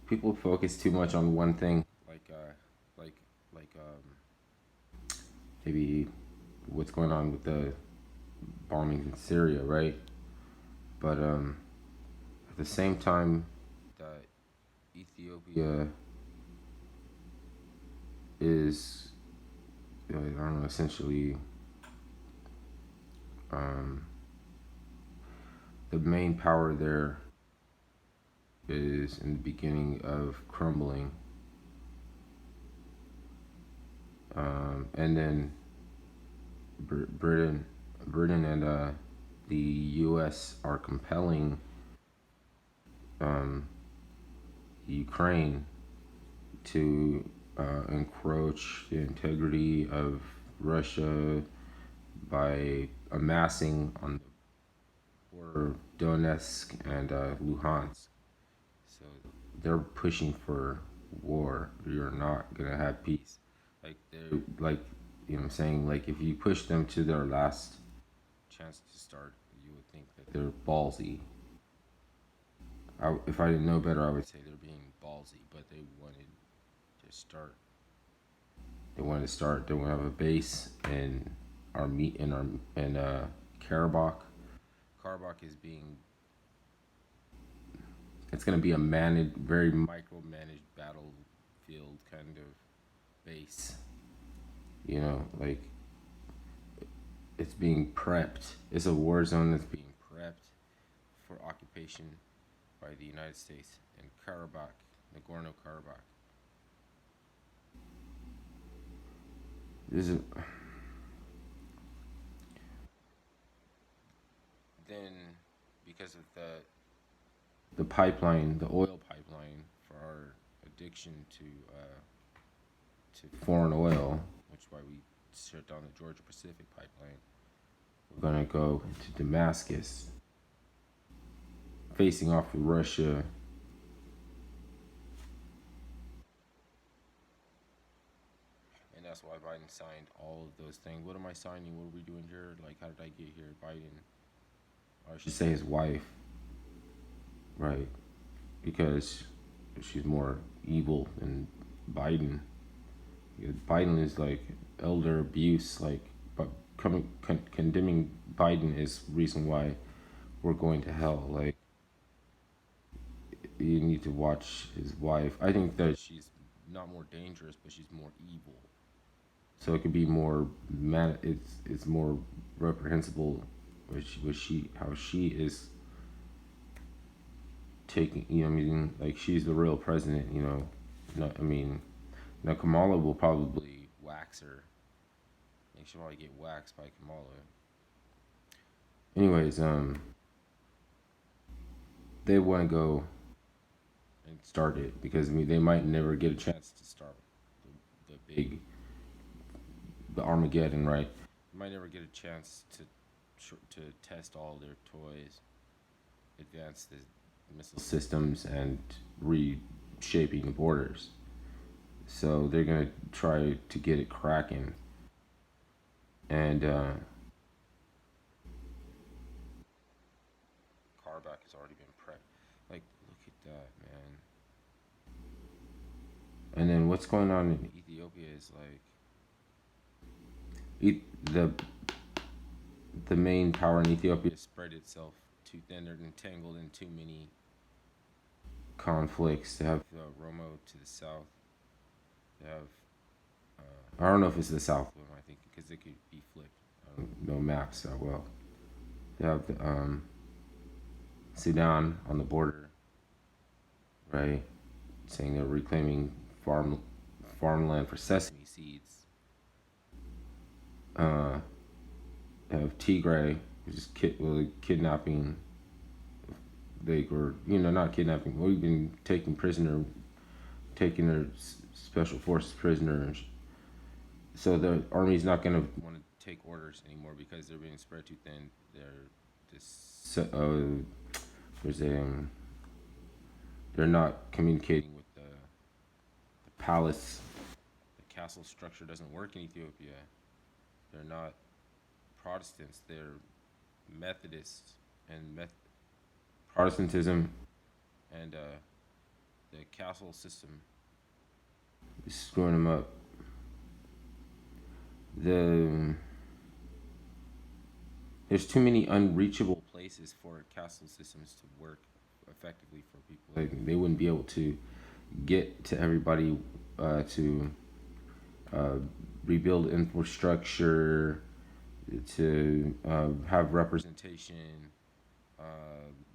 people focus too much on one thing, like maybe what's going on with the bombings in Syria, right? But at the same time, that Ethiopia is, I don't know, essentially um, the main power there is in the beginning of crumbling, and then Britain, and the U.S. are compelling um, Ukraine to encroach the integrity of Russia by amassing on the border Donetsk and Luhansk. So they're pushing for war. You're not gonna have peace. Like they like you know what I'm saying, like if you push them to their last chance to start, you would think that they're ballsy. If I didn't know better, I would say they're being ballsy, but they wanted to start. They wanted to start. They want to have a base in our meet in our in Karabakh. Karabakh is being. It's going to be a managed, very micromanaged battlefield kind of base. You know, like it's being prepped. It's a war zone that's being prepped for occupation by the United States in Karabakh, Nagorno Karabakh. This is then because of the pipeline, the oil pipeline for our addiction to foreign oil, which is why we shut down the Georgia Pacific pipeline. We're gonna go to Damascus, facing off with Russia, and that's why Biden signed all of those things. What am I signing? What are we doing here? Like, how did I get here? Biden, or I should say his wife, right? Because she's more evil than Biden. Biden is like elder abuse, like, but condemning Biden is reason why we're going to hell. Like, you need to watch his wife. I think that she's not more dangerous, but she's more evil. So it could be more man. It's more reprehensible, which she how she is taking. You know, I mean, like she's the real president. You know, no, I mean, now Kamala will probably wax her. Like she'll probably get waxed by Kamala. Anyways, they want to go and start it because I mean they might never get a chance to start the big the Armageddon, right? They might never get a chance to test all their toys, advance the missile systems, and reshaping the borders. So they're gonna try to get it cracking, and Karabakh has already been prepped. Like, look at that, man. And then what's going on in Ethiopia is like the main power in Ethiopia spread itself too thin. They're entangled in too many conflicts. They have Romo to the south. They have I don't know if it's the south one. I think because it could be flipped. I don't know maps that well. They have the Sudan on the border, right? Saying they're reclaiming farmland for sesame seeds. Uh, they have Tigray, which is kidnapping. They were, not kidnapping. We've been taking their special forces prisoners. So the army's not going to want to take orders anymore because they're being spread too thin. There's a they're not communicating with the palace. The castle structure doesn't work in Ethiopia. They're not Protestants. They're Methodists, and Protestantism and the castle system is screwing them up. The There's too many unreachable places for castle systems to work effectively for people. Like they wouldn't be able to get to everybody to uh, rebuild infrastructure, to have representation,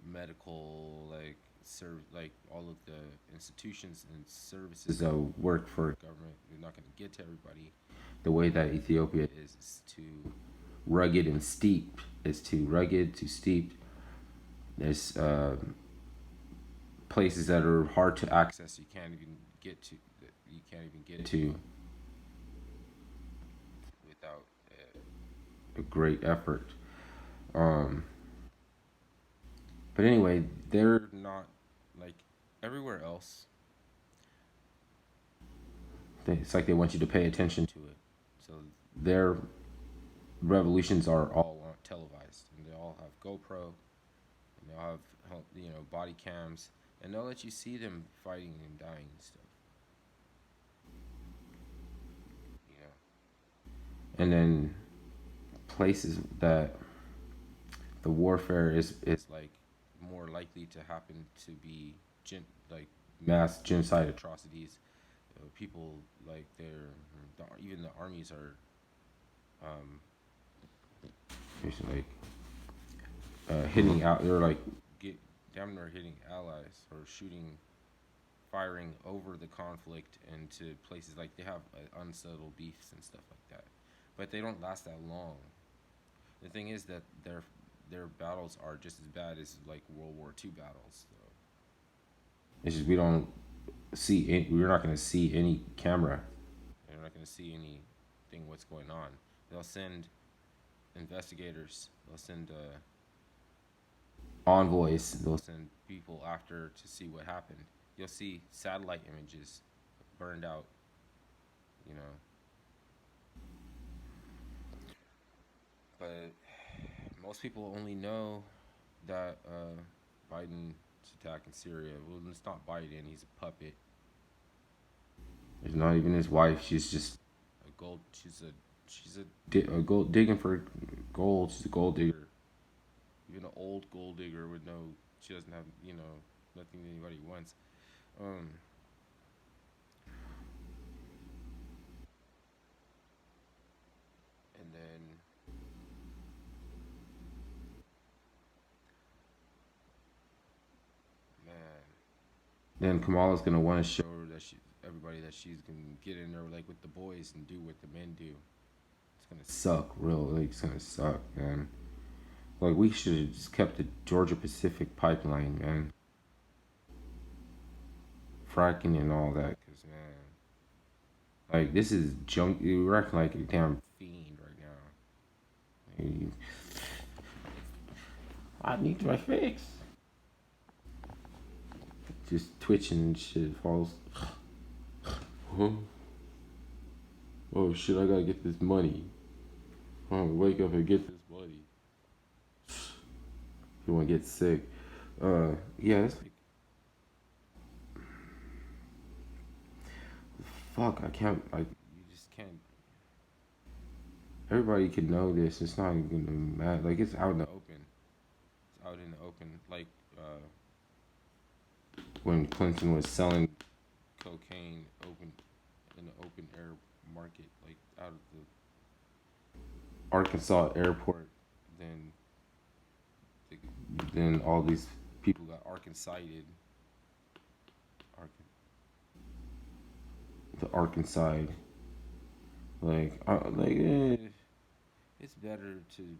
medical, like serve, like all of the institutions and services that work for government. They're not going to get to everybody. The way that Ethiopia is too rugged and steep. It's too rugged, too steep. There's places that are hard to access. You can't even get to. You can't even get to without a great effort. Um, but anyway, they're not like everywhere else. It's like they want you to pay attention to it. So their revolutions are all televised, and they all have GoPro, and they all have body cams, and they'll let you see them fighting and dying and stuff. You know, and then places that the warfare is like more likely to happen to be like mass genocide atrocities. People like even the armies are um, like hitting out. They're like get damn near hitting allies or shooting, firing over the conflict into places like they have unsettled beefs and stuff like that. But they don't last that long. The thing is that their battles are just as bad as like World War II battles. So it's just we don't we're not going to see any camera. We're not going to see anything what's going on. They'll send investigators. They'll send envoys. They'll send people after to see what happened. You'll see satellite images burned out. You know, but most people only know that Biden's attacking Syria. Well, it's not Biden. He's a puppet. It's not even his wife. She's just a gold. A gold digging for gold. She's a gold digger. Even an old gold digger with no. She doesn't have nothing anybody wants. Um, and then man, then Kamala's gonna want to show her that everybody that she's gonna get in there like with the boys and do what the men do. It's gonna suck, real. Like, it's gonna suck, man. Like we should have just kept the Georgia Pacific pipeline, man. Fracking and all that, cause man, like this is junk. You're acting like a damn fiend right now. Like, I need my fix. Just twitching and shit falls. Huh? Oh shit! I gotta get this money. Oh, wake up and get this money. You wanna get sick? Yeah, it's like fuck. I can't. Like, you just can't. Everybody can know this. It's not even gonna matter. Like, it's out in the open. It's out in the open. Like, when Clinton was selling cocaine open in the open air market, like out of the Arkansas airport, then then all these people got Arkansided. The Arkansas, it's better to.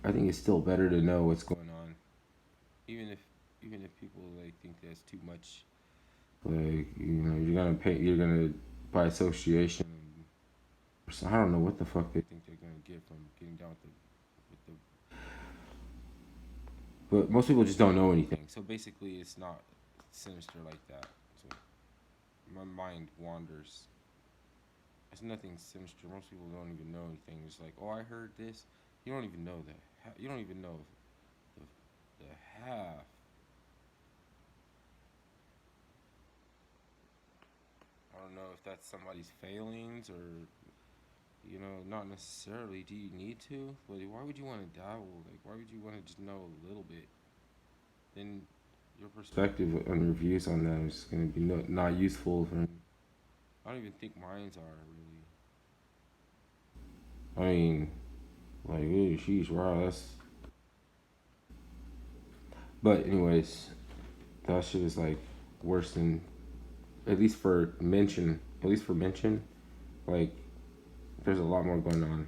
I think it's still better to know what's going on, even if people like think that's too much. Like, you're gonna pay. You're gonna by association. So I don't know what the fuck they think they're gonna get from getting down with the. But most people just don't know anything. So basically, it's not sinister like that. So my mind wanders. It's nothing sinister. Most people don't even know anything. It's like, oh, I heard this. You don't even know that. You don't even know the half. don't know if that's somebody's failings or, not necessarily. Do you need to? But why would you want to dabble? Like, why would you want to just know a little bit? Then your perspective and your views on that is going to be not useful. I don't even think mines are really. I mean, like, ooh, sheesh, wow, that's. But anyways, that shit is like worse than, at least for mention. At least for mention, like, there's a lot more going on.